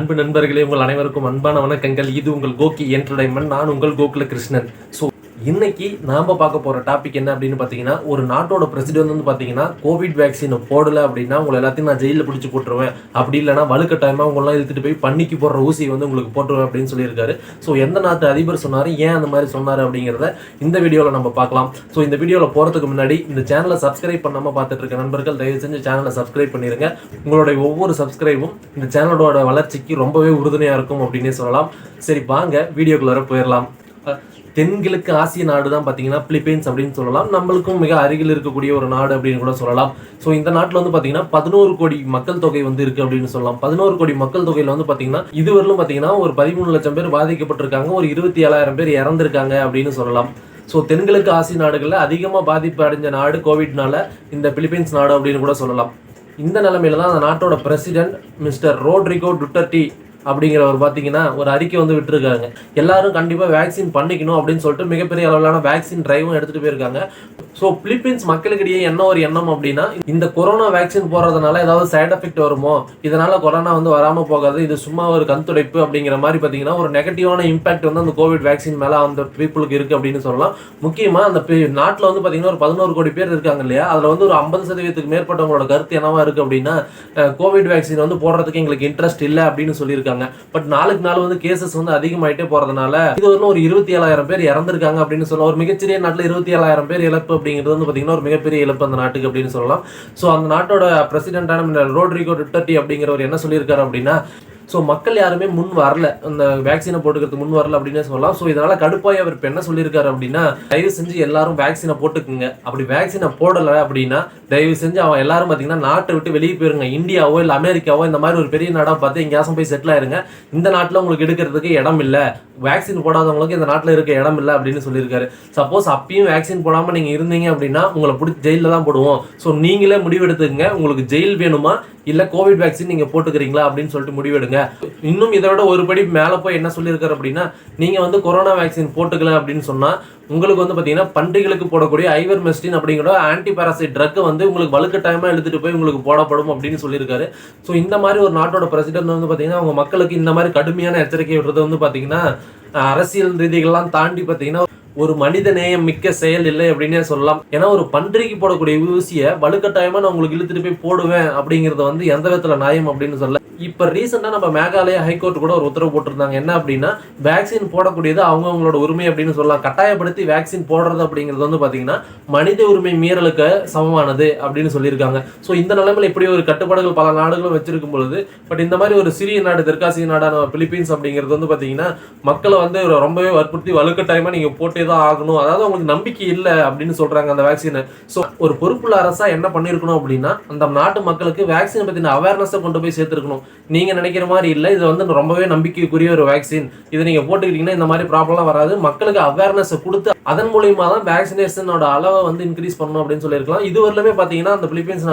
அன்பு நண்பர்களே, உங்கள் அனைவருக்கும் அன்பான வணக்கங்கள். இது உங்கள் கோகி என்டர்டைன்மெண்ட். நான் உங்கள் கோகுல கிருஷ்ணன். இன்னைக்கு நாம பார்க்க போற டாபிக் என்ன அப்படின்னு பார்த்தீங்கன்னா, ஒரு நாட்டோட பிரசிடென்ட் வந்து பார்த்தீங்கன்னா கோவிட் வேக்சின் போடல அப்படின்னா உங்களை எல்லாத்தையும் நான் ஜெயிலில் பிடிச்சி போட்டுருவேன், அப்படி இல்லைனா வலுக்கட்டாயமாக உங்களெல்லாம் இழுத்துட்டு போய் பண்ணிக்கு போடுற ஊசி வந்து உங்களுக்கு போட்டுருவேன் அப்படின்னு சொல்லியிருக்காரு. ஸோ எந்த நாட்டு அதிபர் சொன்னார், ஏன் அந்த மாதிரி சொன்னார் அப்படிங்கிறத இந்த வீடியோவில் நம்ம பார்க்கலாம். ஸோ இந்த வீடியோவில் போகிறதுக்கு முன்னாடி இந்த சேனலை சப்ஸ்கிரைப் பண்ணாமல் பார்த்துட்டு இருக்க நண்பர்கள் தயவு செஞ்சு சேனலை சப்ஸ்கிரைப் பண்ணிடுங்க. உங்களுடைய ஒவ்வொரு சப்ஸ்கிரைபும் இந்த சேனலோட வளர்ச்சிக்கு ரொம்பவே உறுதுணையாக இருக்கும் அப்படின்னே சொல்லலாம். சரி, வாங்க வீடியோக்குள்ளார போயிடலாம். தென்கிழக்கு ஆசிய நாடு தான் பார்த்தீங்கன்னா பிலிப்பைன்ஸ் அப்படின்னு சொல்லலாம். நம்மளுக்கும் மிக அருகில் இருக்கக்கூடிய ஒரு நாடு அப்படின்னு கூட சொல்லலாம். ஸோ இந்த நாட்டில் வந்து பார்த்தீங்கன்னா 11 கோடி மக்கள் தொகை வந்து இருக்குது அப்படின்னு சொல்லலாம். 11 கோடி மக்கள் தொகையில் வந்து பார்த்தீங்கன்னா இதுவரையிலும் பார்த்தீங்கன்னா ஒரு 13 லட்சம் பேர் பாதிக்கப்பட்டிருக்காங்க, ஒரு 27,000 பேர் இறந்துருக்காங்க அப்படின்னு சொல்லலாம். ஸோ தென்கிழக்கு ஆசிய நாடுகளில் அதிகமாக பாதிப்பு அடைஞ்ச நாடு கோவிட்னால இந்த பிலிப்பைன்ஸ் நாடு அப்படின்னு கூட சொல்லலாம். இந்த நிலைமையில தான் அந்த நாட்டோட பிரசிடென்ட் மிஸ்டர் ரோட்ரிகோ டுட்டர்டி அப்படிங்கிறவர் பார்த்தீங்கன்னா ஒரு அறிக்கை வந்து விட்டுருக்காங்க. எல்லாரும் கண்டிப்பாக வேக்சின் பண்ணிக்கணும் அப்படின்னு சொல்லிட்டு மிகப்பெரிய அளவிலான வேக்சின் டிரைவும் எடுத்துகிட்டு போயிருக்காங்க. ஸோ பிலிப்பைன்ஸ் மக்களுக்கிடையே என்ன ஒரு எண்ணம் அப்படின்னா, இந்த கொரோனா வேக்சின் போடுறதுனால ஏதாவது சைட் எஃபெக்ட் வருமோ, இதனால கொரோனா வந்து வராமல் போகாது, இது சும்மா ஒரு கண்துடைப்பு அப்படிங்கிற மாதிரி பார்த்தீங்கன்னா ஒரு நெகட்டிவான இம்பாக்ட் வந்து அந்த கோவிட் வேக்சின் மேலே அந்த பீப்புளுக்கு இருக்குது அப்படின்னு சொல்லலாம். முக்கியமாக அந்த நாட்டில் வந்து பார்த்தீங்கன்னா ஒரு 11 கோடி பேர் இருக்காங்க இல்லையா, அதில் வந்து ஒரு 50% மேற்பட்டவங்களோட கருத்து என்னவா இருக்குது அப்படின்னா, கோவிட் வேக்சின் வந்து போடுறதுக்கு எங்களுக்கு இன்ட்ரெஸ்ட் இல்லை அப்படின்னு சொல்லியிருக்காங்க. பட் நாளுக்கு நாள் வந்து கேசஸ் வந்து அதிகமாயிட்டே போறதுனால இது ஒரு 27,000 பேர் இறந்திருக்காங்க அப்படின்னு சொல்லலாம். ஒரு மிகச்சிறிய நாட்டில் 27,000 பேர் இழப்பு அப்படிங்கிறது வந்து பார்த்தீங்கன்னா ஒரு மிகப்பெரிய இழப்பு அந்த நாட்டுக்கு அப்படின்னு சொல்லலாம். ஸோ அந்த நாட்டோட பிரசிடென்டான ரோட்ரிகோ டுட்டர்டி அப்படிங்கிறவர் என்ன சொல்லியிருக்காரு அப்படின்னா, ஸோ மக்கள் யாருமே முன் வரல, அந்த வேக்சினை போட்டுக்கிறதுக்கு முன் வரல அப்படின்னு சொல்லலாம். ஸோ இதனால கடுப்பாய் அவர் இப்போ என்ன சொல்லியிருக்காரு அப்படின்னா, தயவு செஞ்சு எல்லாரும் வேக்சினை போட்டுக்குங்க, அப்படி வேக்சினை போடலை அப்படின்னா தயவு செஞ்சு அவன் எல்லாரும் பார்த்தீங்கன்னா நாட்டை விட்டு வெளியே போயிருங்க, இந்தியாவோ இல்லை அமெரிக்காவோ இந்த மாதிரி ஒரு பெரிய நாடாக பார்த்து எங்கேயாச்சும் போய் செட்டில் ஆயிருங்க, இந்த நாட்டில் உங்களுக்கு எடுக்கிறதுக்கு இடம் இல்லை, வேக்சின் போடாதவங்களுக்கு இந்த நாட்டில் இருக்க இடம் இல்லை அப்படின்னு சொல்லியிருக்காரு. சப்போஸ் அப்பயும் வேக்சின் போடாமல் நீங்கள் இருந்தீங்க அப்படின்னா உங்களை பிடிச்சி ஜெயிலில் தான் போடுவோம். ஸோ நீங்களே முடிவெடுத்துக்கங்க, உங்களுக்கு ஜெயில் வேணுமா இல்லை கோவிட் வேக்சின் நீங்கள் போட்டுக்கிறீங்களா அப்படின்னு சொல்லிட்டு முடிவெடுங்க. இன்னும் இதை விட ஒரு படி மேலே போய் என்ன சொல்லியிருக்காரு அப்படின்னா, நீங்கள் வந்து கொரோனா வேக்சின் போட்டுக்கல அப்படின்னு சொன்னால் உங்களுக்கு வந்து பார்த்தீங்கன்னா பன்றிகளுக்கு போடக்கூடிய ஐவர்மெஸ்டின் அப்படிங்கிற ஆன்டி பாராசைட் ட்ரக் வந்து உங்களுக்கு வலுக்கட்டாயமாக எடுத்துகிட்டு போய் உங்களுக்கு போடப்படும் அப்படின்னு சொல்லியிருக்காரு. ஸோ இந்த மாதிரி ஒரு நாட்டோட பிரசிடென்ட் வந்து பார்த்தீங்கன்னா அவங்க மக்களுக்கு இந்த மாதிரி கடுமையான எச்சரிக்கை விடுறது வந்து பார்த்தீங்கன்னா அரசியல் ரீதிகள்லாம் தாண்டி பார்த்தீங்கன்னா ஒரு மனித நேயம் மிக்க செயல் இல்லை அப்படின்னே சொல்லலாம். ஏன்னா ஒரு பன்றிக்கு போடக்கூடிய ஊசியை வலுக்கட்டாயமா நான் உங்களுக்கு இழுத்துட்டு போய் போடுவேன் அப்படிங்கறத வந்து எந்த விதத்துல நியாயம் அப்படின்னு சொல்ல. இப்ப ரீசெண்டா நம்ம மேகாலயா ஹைகோர்ட் கூட ஒரு உத்தரவு போட்டிருந்தாங்க. என்ன அப்படின்னா, வேக்சின் போடக்கூடியது அவங்களோட உரிமை அப்படின்னு சொல்லலாம். கட்டாயப்படுத்தி வேக்சின் போடுறது அப்படிங்கிறது வந்து பாத்தீங்கன்னா மனித உரிமை மீறலுக்கு சமமானது அப்படின்னு சொல்லியிருக்காங்க. ஸோ இந்த நிலைமையில இப்படி ஒரு கட்டுப்பாடுகள் பல நாடுகளும் வச்சிருக்கும் பொழுது, பட் இந்த மாதிரி ஒரு சிறிய நாடு தெற்காசிய நாடான பிலிப்பைன்ஸ் அப்படிங்கிறது வந்து பாத்தீங்கன்னா மக்களை வந்து ரொம்பவே வற்புறுத்தி வலுக்கட்டாயமா நீங்க போட்டு தான் ஆகணும், அதாவது அவங்களுக்கு நம்பிக்கை இல்லை அப்படின்னு சொல்றாங்க அந்த வேக்சினை. ஸோ ஒரு பொறுப்புள்ள அரசா என்ன பண்ணிருக்கணும் அப்படின்னா, அந்த நாட்டு மக்களுக்கு வேக்சினை பத்தின அவேர்னஸை கொண்டு போய் சேர்த்துருக்கணும். நீங்க நினைக்கிற மாதிரி இல்லை, இது வந்து ரொம்பவே நம்பிக்கைக்குரிய ஒரு வேக்சின், இதை நீங்க போட்டுக்கிட்டீங்கன்னா இந்த மாதிரி ப்ராப்ளம்லாம் வராது, மக்களுக்கு அவேர்னஸை கொடுத்து அதன் மூலியமா தான் வேக்சினேஷனோட அளவை வந்து இன்க்ரீஸ் பண்ணணும் அப்படின்னு சொல்லியிருக்கலாம். இதுவரையிலுமே பாத்தீங்கன்னா அந்த பிலிப்பைன்ஸ்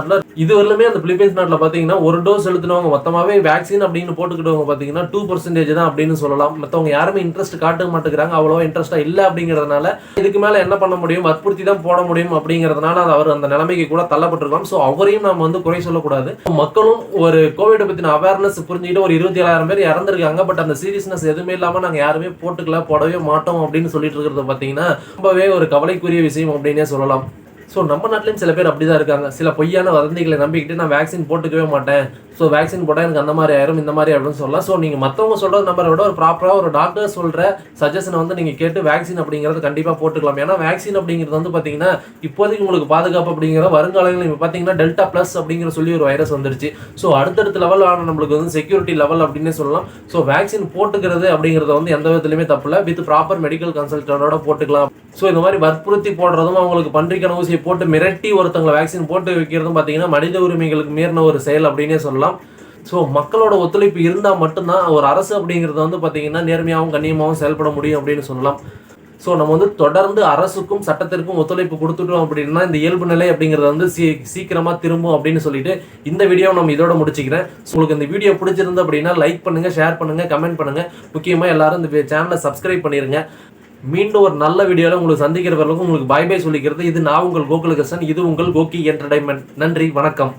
நாட்டில் பாத்தீங்கன்னா ஒரு டோஸ் செலுத்தினவங்க மொத்தமாவே வேக்சின் அப்படின்னு போட்டுக்கிட்டவங்க பாத்தீங்கன்னா 2% தான் அப்படின்னு சொல்லலாம். மற்றவங்க யாருமே இன்ட்ரெஸ்ட் காட்ட மாட்டேங்கிறாங்க, அவ்வளவா இன்ட்ரெஸ்டா இல்லை அப்படிங்கிறதுனால இதுக்கு மேல என்ன பண்ண முடியும், வற்புறுத்தி தான் போட முடியும் அப்படிங்கிறதுனால அவர் அந்த நிலைமைக்கு கூட தள்ளப்பட்டிருக்கலாம். ஸோ அவரையும் நம்ம வந்து குறை சொல்லக்கூடாது. மக்களும் ஒரு கோவிட் பத்தின அவேர்னஸ் புரிஞ்சுக்கிட்டு ஒரு 27,000 பேர் இறந்திருக்காங்க, பட் அந்த சீரியஸ்னஸ் எதுவுமே இல்லாம நாங்க யாருமே போடவே மாட்டோம் அப்படின்னு சொல்லிட்டு இருக்கிறது பாத்தீங்கன்னா ரொம்பவே ஒரு கவலைக்குரிய விஷயம் அப்படின்னே சொல்லலாம். ஸோ நம்ம நாட்டிலையும் சில பேர் அப்படிதான் இருக்காங்க. சில பொய்யான வதந்திகளை நம்பிக்கிட்டு நான் வேக்சின் போட்டுக்கவே மாட்டேன், ஸோ வேக்சின் போட்டால் எனக்கு அந்த மாதிரி ஆயிரும் இந்த மாதிரி அப்படின்னு சொல்லலாம். ஸோ நீங்கள் மற்றவங்க சொல்கிற நம்பரை விட ஒரு ப்ராப்பராக ஒரு டாக்டர் சொல்கிற சஜஷனை வந்து நீங்கள் கேட்டு வேக்சின் அப்படிங்கிறது கண்டிப்பாக போட்டுக்கலாம். ஏன்னா வேக்சின் அப்படிங்கிறது வந்து பார்த்தீங்கன்னா இப்போதைக்கு உங்களுக்கு பாதுகாப்பு அப்படிங்கிற வருங்காலங்களில் இப்போ பார்த்தீங்கன்னா டெல்டா ப்ளஸ் அப்படிங்கிற சொல்லி ஒரு வைரஸ் வந்துருச்சு. ஸோ அடுத்தடுத்த லெவல் ஆனால் நம்மளுக்கு வந்து செக்யூரிட்டி லெவல் அப்படின்னு சொல்லலாம். ஸோ வேக்சின் போட்டுக்கிறது அப்படிங்கிறத வந்து எந்த விதத்துலையுமே தப்பில்லை, வித் ப்ராப்பர் மெடிக்கல் கன்சல்டனோட போட்டுக்கலாம். ஸோ இந்த மாதிரி வற்புறுத்தி போடுறதும் அவங்களுக்கு பன்றிக்கான ஊசியை போட்டு மிரட்டி ஒருத்தவங்களை வேக்சின் போட்டு வைக்கிறதும் பார்த்தீங்கன்னா மனித உரிமைகளுக்கு மீறின ஒரு செயல் அப்படின்னே சொல்லலாம். ஸோ மக்களோட ஒத்துழைப்பு இருந்தால் மட்டும்தான் ஒரு அரசு அப்படிங்கிறது வந்து பார்த்தீங்கன்னா நேர்மையாகவும் கண்ணியமாகவும் செயல்பட முடியும் அப்படின்னு சொல்லலாம். ஸோ நம்ம வந்து தொடர்ந்து அரசுக்கும் சட்டத்திற்கும் ஒத்துழைப்பு கொடுத்துட்டோம் அப்படின்னா இந்த இயல்பு நிலை அப்படிங்கிறது வந்து சீக்கிரமாக திரும்பும் அப்படின்னு சொல்லிட்டு இந்த வீடியோ நம்ம இதோட முடிச்சுக்கிறேன். உங்களுக்கு இந்த வீடியோ பிடிச்சிருந்து அப்படின்னா லைக் பண்ணுங்க, ஷேர் பண்ணுங்க, கமெண்ட் பண்ணுங்க. முக்கியமாக எல்லாரும் இந்த சேனலை சப்ஸ்கிரைப் பண்ணிருங்க. மீண்டும் ஒரு நல்ல வீடியோவில் உங்களுக்கு சந்திக்கிற வரைக்கும் உங்களுக்கு பாய் பாய் சொல்லிக்கிறது. இது நான் உங்கள் கோகுல கிருஷ்ணன். இது உங்கள் கோகி என்டர்டைன்மெண்ட். நன்றி, வணக்கம்.